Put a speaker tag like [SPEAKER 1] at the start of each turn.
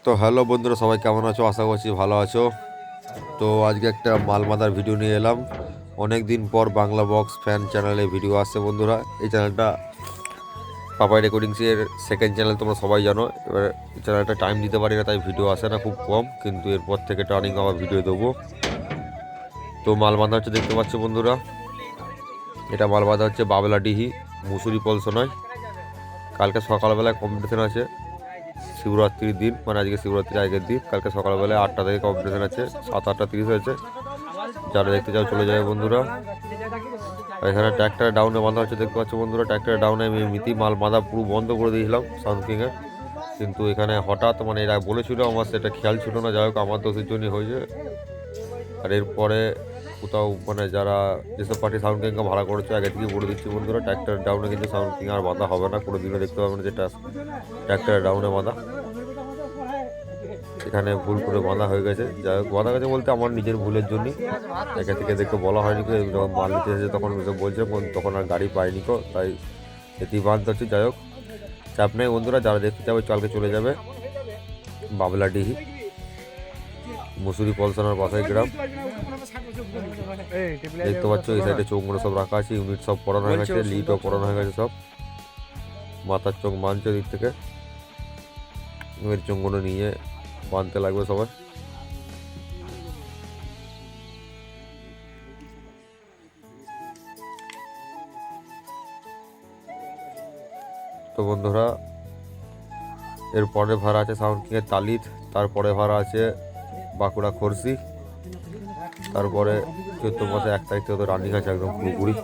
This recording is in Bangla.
[SPEAKER 1] তো হ্যালো বন্ধুরা, সবাই কেমন আছো? আশা করছি ভালো আছো। তো আজকে একটা মালমাদার ভিডিও নিয়ে এলাম। অনেক দিন পর বাংলা বক্স ফ্যান চ্যানেলে ভিডিও আসছে বন্ধুরা। এই চ্যানেলটা পাপাই রেকর্ডিংসের সেকেন্ড চ্যানেল, তোমরা সবাই জানো। এবার এই চ্যানেলটা টাইম দিতে পারি না, তাই ভিডিও আসে না, খুব কম। কিন্তু এরপর থেকে টার্নিং আবার ভিডিও দেবো। তো মাল বাঁধা হচ্ছে, দেখতে পাচ্ছ বন্ধুরা। এটা মাল বাঁধা হচ্ছে বাবলাডিহি মুসুরি পলসনায়। কালকে সকালবেলায় কম্পিটিশন আছে, শিবরাত্রির দিন, মানে আজকে শিবরাত্রির আগের দিন। কালকে সকালবেলায় 8টা থেকে কম্পিটিশন আছে, 7:30 হয়েছে। যারা দেখতে চাও চলে যাবে বন্ধুরা। আর এখানে ট্র্যাক্টরে ডাউনে বাঁধা হচ্ছে, দেখতে পাচ্ছ বন্ধুরা। ট্র্যাক্টরে ডাউনে আমি এমনিতেই মাল বাঁধা পুরো বন্ধ করে দিয়েছিলাম সাউন্ড কিংয়ে, কিন্তু এখানে হঠাৎ মানে এরা বলেছিল, আমার সেটা খেয়াল ছিল না। যাই হোক, আমার দোষের জন্যই হয়েছে। আর এরপরে কোথাও মানে যারা যেসব পার্টি সাউন্ড কিংকে ভাড়া করেছে, আগে থেকেই বলে দিচ্ছি বন্ধুরা, ট্র্যাক্টর ডাউনে কিন্তু সাউন্ড কিং আর বাঁধা হবে না কোনো দিনও। দেখতে পাবেন যেটা ট্র্যাক্টরের ডাউনে বাঁধা, এখানে ভুল করে বাঁধা হয়ে গেছে। যাই হোক, বাঁধা গেছে বলতে আমার নিজের ভুলের জন্যই। একে থেকে দেখতে বলা হয়নি, যখন মাল নিতে এসেছে তখন বলছে, তখন আর গাড়ি পাইনি কো, তাই এতেই বাঁধতে হচ্ছে। যাই হোক, চাপ নেই বন্ধুরা, যারা দেখতে যাবে কালকে চলে যাবে বাবলাডিহি মুসুরি পলসনার পাশের গ্রাম। দেখতে পাচ্ছ এই সাইডে চোখগুলো সব রাখা আছে, ইউনিট সব পড়ানো হয়ে গেছে, লিডও পড়ানো হয়ে গেছে সব। মাথার চোখ বাঁধছে দিক থেকে, এর চোখগুলো নিয়ে বাঁধতে লাগবে সবাই। তো বন্ধুরা, এরপরে ভাড়া আছে সাউন্ড কিংয়ের তালিদ, তারপরে ভাড়া আছে বাঁকুড়া খরসি, তারপরে চৈত্র মাসে 1 তারিখ থেকে তো রানিং আছে একদম পুরোপুরি।